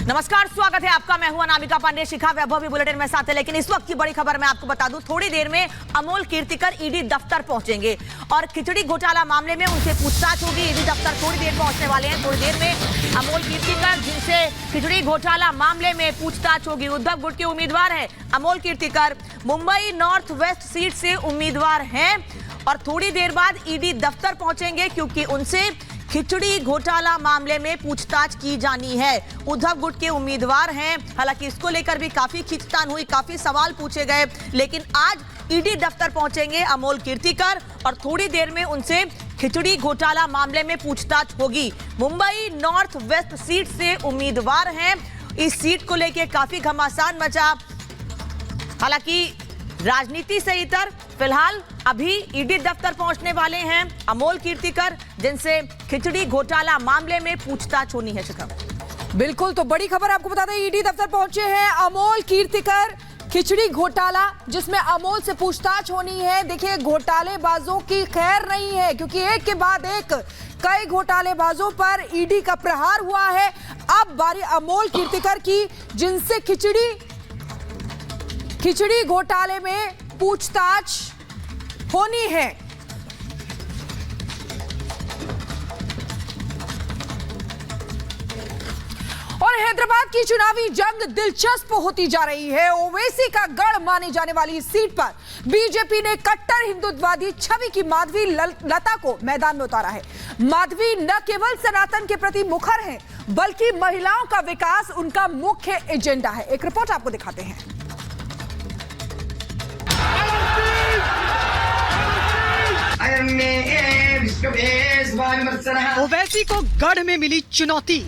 नमस्कार, स्वागत है आपका। मैं हूं अनामिका पांडे। शिखा वैभव भी बुलेटिन में साथ है, लेकिन इस वक्त की बड़ी खबर मैं आपको बता दूं, थोड़ी देर में अमोल कीर्तिकर ईडी दफ्तर पहुंचेंगे और खिचड़ी घोटाला मामले में उनसे पूछताछ होगी। ईडी दफ्तर थोड़ी देर पहुंचने वाले हैं। थोड़ी देर में अमोल कीर्तिकर, जिनसे खिचड़ी घोटाला मामले में पूछताछ होगी। उद्धव गुट के उम्मीदवार है Amol Kirtikar, Mumbai north west seat से उम्मीदवार हैं और थोड़ी देर बाद ईडी दफ्तर पहुंचेंगे क्योंकि उनसे खिचड़ी घोटाला मामले में पूछताछ की जानी है। उद्धव गुट के उम्मीदवार हैं। हालांकि इसको लेकर भी काफी खींचतान हुई, काफी सवाल पूछे गए, लेकिन आज ईडी दफ्तर पहुंचेंगे अमोल कीर्तिकर और थोड़ी देर में उनसे खिचड़ी घोटाला मामले में पूछताछ होगी। मुंबई नॉर्थ वेस्ट सीट से उम्मीदवार हैं। इस सीट को लेकर काफी घमासान मचा। हालांकि राजनीति से इतर फिलहाल अभी ईडी दफ्तर पहुंचने वाले हैं अमोल कीर्तिकर, जिनसे खिचड़ी घोटाला मामले में पूछताछ होनी है। शिखा, बिल्कुल, तो बड़ी खबर आपको बता दें, ईडी दफ्तर पहुंचे हैं अमोल कीर्तिकर। खिचड़ी घोटाला जिसमें अमोल से पूछताछ होनी है। देखिए, घोटालेबाजों की खैर नहीं है क्योंकि एक के बाद एक कई घोटालेबाजों पर ईडी का प्रहार हुआ है। अब बारी अमोल कीर्तिकर की, जिनसे खिचड़ी घोटाले में पूछताछ होनी है। और हैदराबाद की चुनावी जंग दिलचस्प होती जा रही है। ओवैसी का गढ़ माने जाने वाली इस सीट पर बीजेपी ने कट्टर हिंदुत्ववादी छवि की माधवी लता को मैदान में उतारा है। माधवी न केवल सनातन के प्रति मुखर हैं, बल्कि महिलाओं का विकास उनका मुख्य एजेंडा है। एक रिपोर्ट आपको दिखाते हैं। ओवैसी को गढ़ में मिली चुनौती।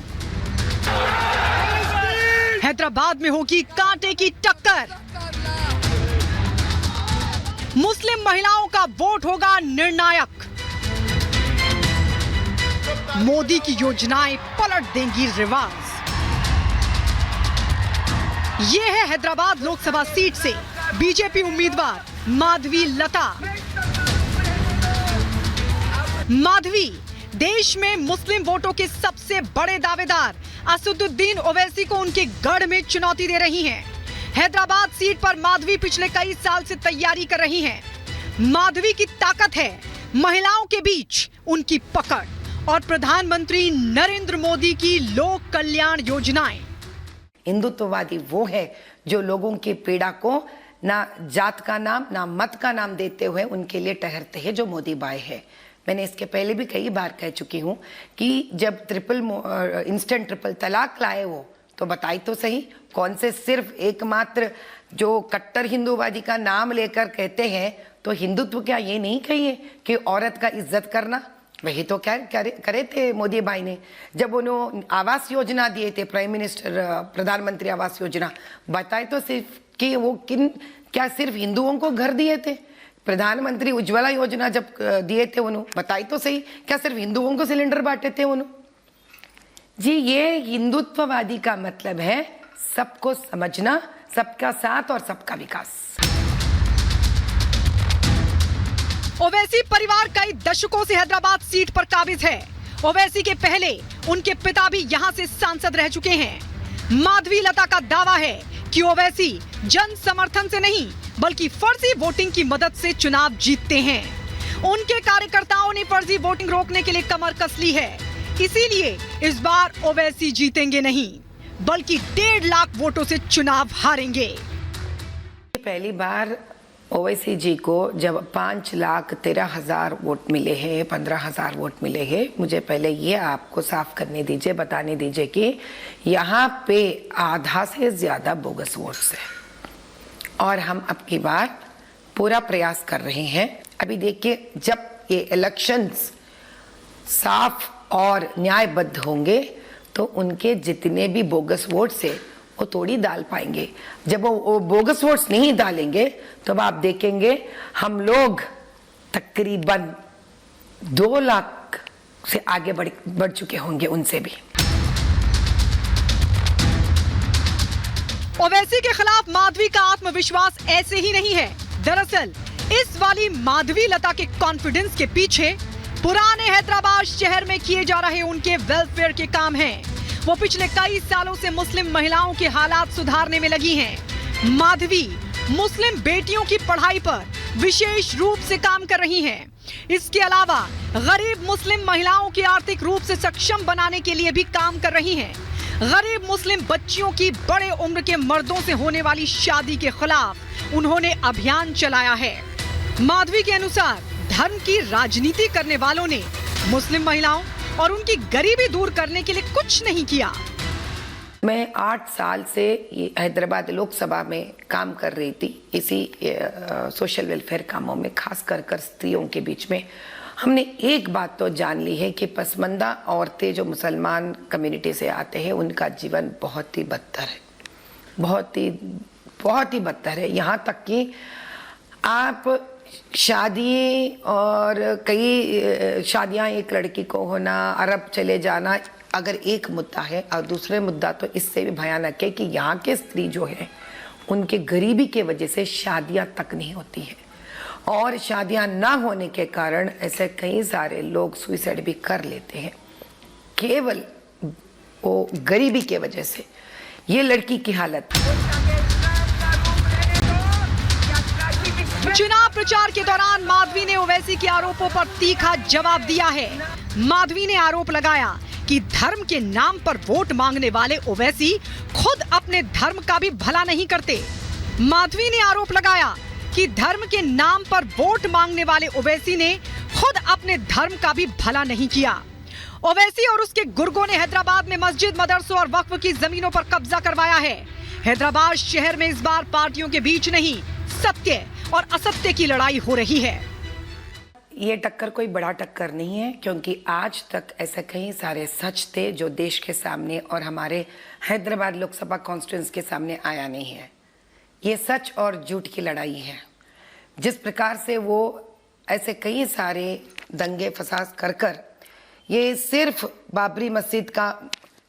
हैदराबाद में होगी कांटे की टक्कर। मुस्लिम महिलाओं का वोट होगा निर्णायक। मोदी की योजनाएं पलट देंगी रिवाज। ये है हैदराबाद लोकसभा सीट से बीजेपी उम्मीदवार माधवी लता। माधवी देश में मुस्लिम वोटों के सबसे बड़े दावेदार असदुद्दीन ओवैसी को उनके गढ़ में चुनौती दे रही हैं। हैदराबाद सीट पर माधवी पिछले कई साल से तैयारी कर रही हैं। माधवी की ताकत है महिलाओं के बीच उनकी पकड़ और प्रधानमंत्री नरेंद्र मोदी की लोक कल्याण योजनाएं। हिंदुत्ववादी वो है जो लोगों की पीड़ा को ना जात का नाम ना मत का नाम देते हुए उनके लिए ठहरते हैं, जो मोदी बाई है। मैंने इसके पहले भी कई बार कह चुकी हूँ कि जब इंस्टेंट ट्रिपल तलाक लाए वो, तो बताई तो सही कौन से सिर्फ एकमात्र जो कट्टर हिंदूवादी का नाम लेकर कहते हैं, तो हिंदुत्व क्या ये नहीं कहिए कि औरत का इज्जत करना? वही तो क्या करे थे मोदी भाई ने जब उन्होंने आवास योजना दिए थे, प्राइम मिनिस्टर प्रधानमंत्री आवास योजना। बताए तो सिर्फ कि वो क्या सिर्फ हिंदुओं को घर दिए थे? प्रधानमंत्री उज्ज्वला योजना जब दिए थे उन्होंने, बताई तो सही क्या सिर्फ हिंदुओं को सिलेंडर बांटे थे उन्होंने? जी, ये हिंदुत्ववादी का मतलब है सबको समझना, सबका साथ और सबका विकास। ओवैसी परिवार कई दशकों से हैदराबाद सीट पर काबिज है। ओवैसी के पहले उनके पिता भी यहां से सांसद रह चुके हैं। माधवी लता का दावा है कि ओवैसी जन समर्थन से नहीं बल्कि फर्जी वोटिंग की मदद से चुनाव जीतते हैं। उनके कार्यकर्ताओं ने फर्जी वोटिंग रोकने के लिए कमर कस ली है। इसीलिए इस बार ओवैसी जीतेंगे नहीं बल्कि 1.5 लाख वोटों से चुनाव हारेंगे। पहली बार ओवैसी जी को जब 5,13,000 वोट मिले हैं, 15,000 वोट मिले हैं। मुझे पहले ये आपको साफ करने दीजिए, बताने दीजिए कि यहाँ पे आधा से ज्यादा बोगस वोट्स है और हम अब की बार पूरा प्रयास कर रहे हैं। अभी देखिए, जब ये इलेक्शंस साफ और न्यायबद्ध होंगे तो उनके जितने भी बोगस वोट्स है वो थोड़ी डाल पाएंगे। जब वो बोगस वोट्स नहीं डालेंगे तो आप देखेंगे हम लोग तकरीबन 2 लाख से आगे बढ़ चुके होंगे उनसे भी। ओवैसी के खिलाफ माधवी का आत्मविश्वास ऐसे ही नहीं है। दरअसल इस वाली माधवी लता के कॉन्फिडेंस के पीछे पुराने हैदराबाद शहर में किए जा रहे उनके वेलफेयर के काम हैं। वो पिछले कई सालों से मुस्लिम महिलाओं के हालात सुधारने में लगी हैं। माधवी मुस्लिम बेटियों की पढ़ाई पर विशेष रूप से काम कर रही हैं। इसके अलावा गरीब मुस्लिम महिलाओं की आर्थिक रूप से सक्षम बनाने के लिए भी काम कर रही हैं। गरीब मुस्लिम बच्चियों की बड़े उम्र के मर्दों से होने वाली शादी के खिलाफ उन्होंने अभियान चलाया है। माधवी के अनुसार धर्म की राजनीति करने वालों ने मुस्लिम महिलाओं और उनकी गरीबी दूर करने के लिए कुछ नहीं किया। मैं 8 साल से ये हैदराबाद लोकसभा में काम कर रही थी, इसी सोशल वेलफेयर कामों में, खास कर स्त्रियों के बीच में। हमने एक बात तो जान ली है कि पसमानदा औरतें जो मुसलमान कम्युनिटी से आते हैं उनका जीवन बहुत ही बदतर है, बहुत ही बदतर है। यहाँ तक कि आप शादी और कई शादियाँ एक लड़की को होना, अरब चले जाना अगर एक मुद्दा है, और दूसरे मुद्दा तो इससे भी भयानक है कि यहाँ के स्त्री जो है उनके गरीबी के वजह से शादियाँ तक नहीं होती है, और शादियाँ ना होने के कारण ऐसे कई सारे लोग सुसाइड भी कर लेते हैं, केवल वो गरीबी के वजह से। ये लड़की की हालत। चुनाव प्रचार के दौरान माधवी ने ओवैसी के आरोपों पर तीखा जवाब दिया है। माधवी ने आरोप लगाया कि धर्म के नाम पर वोट मांगने वाले ओवैसी खुद अपने धर्म का भी भला नहीं करते। माधवी ने आरोप लगाया कि धर्म के नाम पर वोट मांगने वाले ओवैसी ने खुद अपने धर्म का भी भला नहीं किया। ओवैसी और उसके गुर्गों ने हैदराबाद में मस्जिद, मदरसों और वक्फ की जमीनों पर कब्जा करवाया है। हैदराबाद शहर में इस बार पार्टियों के बीच नहीं, सत्य और असत्य की लड़ाई हो रही है। ये टक्कर कोई बड़ा टक्कर नहीं है, क्योंकि आज तक ऐसे कई सारे सच थे जो देश के सामने और हमारे हैदराबाद लोकसभा कॉन्स्टिट्यूंसी के सामने आया नहीं है। ये सच और झूठ की लड़ाई है। जिस प्रकार से वो ऐसे कई सारे दंगे फसाद कर ये सिर्फ बाबरी मस्जिद का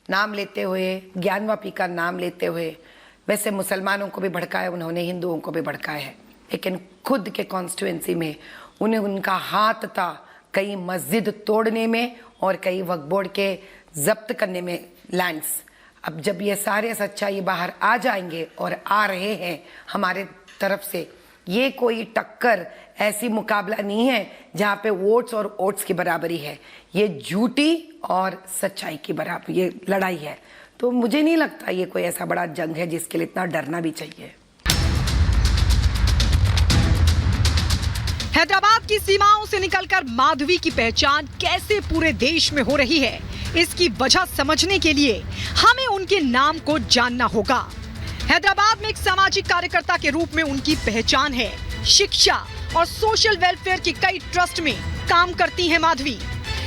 नाम लेते हुए, ज्ञानवापी का नाम लेते हुए, वैसे मुसलमानों को भी भड़काया उन्होंने, हिंदुओं को भी भड़काया है, लेकिन खुद के कॉन्स्टिट्यूंसी में उनका हाथ था कई मस्जिद तोड़ने में और कई वक्फ बोर्ड के जब्त करने में लैंड्स। अब जब ये सारे सच्चाई बाहर आ जाएंगे और आ रहे हैं हमारे तरफ से, ये कोई टक्कर ऐसी मुकाबला नहीं है जहाँ पे वोट्स और वोट्स की बराबरी है। ये झूठी और सच्चाई की बराबर ये लड़ाई है। तो मुझे नहीं लगता ये कोई ऐसा बड़ा जंग है जिसके लिए इतना डरना भी चाहिए। हैदराबाद की सीमाओं से निकलकर माधवी की पहचान कैसे पूरे देश में हो रही है, इसकी वजह समझने के लिए हमें उनके नाम को जानना होगा। हैदराबाद में एक सामाजिक कार्यकर्ता के रूप में उनकी पहचान है। शिक्षा और सोशल वेलफेयर की कई ट्रस्ट में काम करती हैं माधवी।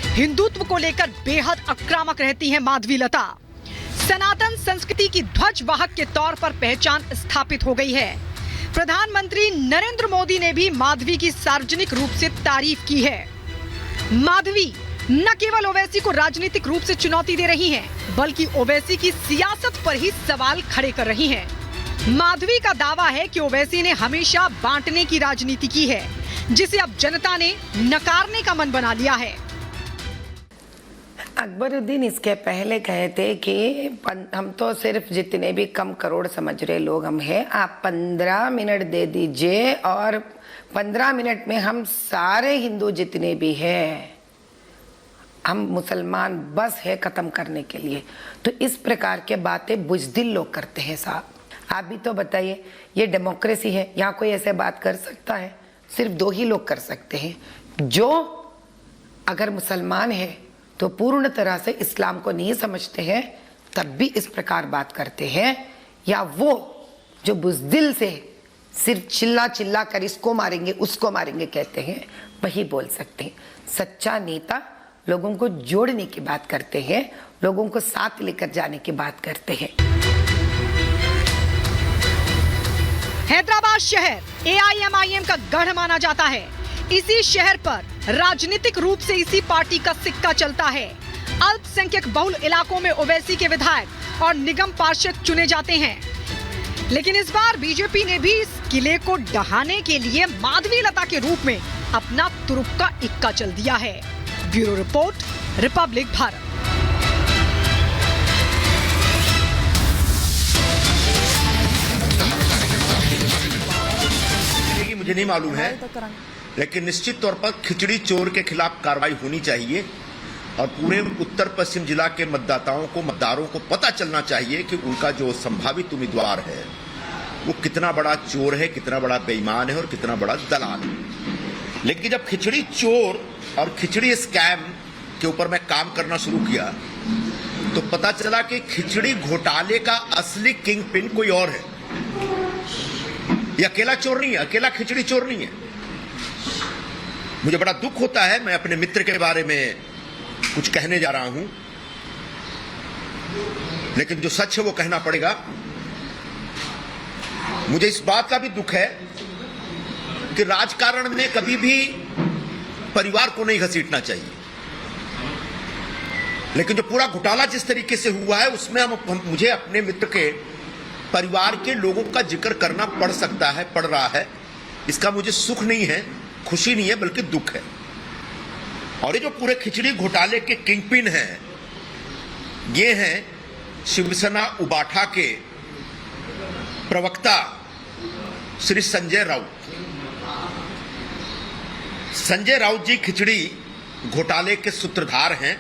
हिंदुत्व को लेकर बेहद आक्रामक रहती हैं माधवी लता। सनातन संस्कृति की ध्वजवाहक के तौर पर पहचान स्थापित हो गई है। प्रधानमंत्री नरेंद्र मोदी ने भी माधवी की सार्वजनिक रूप से तारीफ की है। माधवी न केवल ओवैसी को राजनीतिक रूप से चुनौती दे रही हैं, बल्कि ओवैसी की सियासत पर ही सवाल खड़े कर रही हैं। माधवी का दावा है कि ओवैसी ने हमेशा बांटने की राजनीति की है, जिसे अब जनता ने नकारने का मन बना लिया है। अकबरुद्दीन इसके पहले कहे थे कि हम तो सिर्फ जितने भी कम करोड़ समझ रहे लोग हम हैं, आप 15 मिनट दे दीजिए और 15 मिनट में हम सारे हिंदू जितने भी हैं, हम मुसलमान बस है खत्म करने के लिए। तो इस प्रकार के बातें बुज़दिल लोग करते हैं साहब। आप भी तो बताइए, ये डेमोक्रेसी है, यहाँ कोई ऐसे बात कर सकता है? सिर्फ 2 ही लोग कर सकते हैं, जो अगर मुसलमान है तो पूर्ण तरह से इस्लाम को नहीं समझते हैं तब भी इस प्रकार बात करते हैं, या वो जो बुज़दिल से सिर्फ चिल्ला चिल्ला कर इसको मारेंगे उसको मारेंगे कहते हैं, वही बोल सकते हैं। सच्चा नेता लोगों को जोड़ने की बात करते हैं, लोगों को साथ लेकर जाने की बात करते हैं। हैदराबाद शहर AIMIM का गढ़ माना जाता है। इसी शहर पर राजनीतिक रूप से इसी पार्टी का सिक्का चलता है। अल्पसंख्यक बहुल इलाकों में ओवैसी के विधायक और निगम पार्षद चुने जाते हैं, लेकिन इस बार बीजेपी ने भी इस किले को ढहाने के लिए माधवी लता के रूप में अपना तुरुक्का इक्का चल दिया है। Bureau report, Republic Bharat. मुझे नहीं मालूम है, लेकिन निश्चित तौर पर खिचड़ी चोर के खिलाफ कार्रवाई होनी चाहिए और पूरे उत्तर पश्चिम जिला के मतदाताओं को, मतदारों को पता चलना चाहिए कि उनका जो संभावित उम्मीदवार है वो कितना बड़ा चोर है, कितना बड़ा बेईमान है और कितना बड़ा दलाल है। लेकिन जब खिचड़ी चोर और खिचड़ी स्कैम के ऊपर मैं काम करना शुरू किया तो पता चला कि खिचड़ी घोटाले का असली किंग पिन कोई और है। ये अकेला चोर नहीं है, अकेला खिचड़ी चोर नहीं है। मुझे बड़ा दुख होता है, मैं अपने मित्र के बारे में कुछ कहने जा रहा हूं, लेकिन जो सच है वो कहना पड़ेगा। मुझे इस बात का भी दुख है कि राजकारण में कभी भी परिवार को नहीं घसीटना चाहिए, लेकिन जो पूरा घोटाला जिस तरीके से हुआ है उसमें मुझे अपने मित्र के परिवार के लोगों का जिक्र करना पड़ सकता है, पड़ रहा है। इसका मुझे सुख नहीं है, खुशी नहीं है, बल्कि दुख है। और ये जो पूरे खिचड़ी घोटाले के किंगपिन हैं, ये हैं शिवसेना उबाठा के प्रवक्ता श्री संजय राउत। संजय राउत जी खिचड़ी घोटाले के सूत्रधार हैं।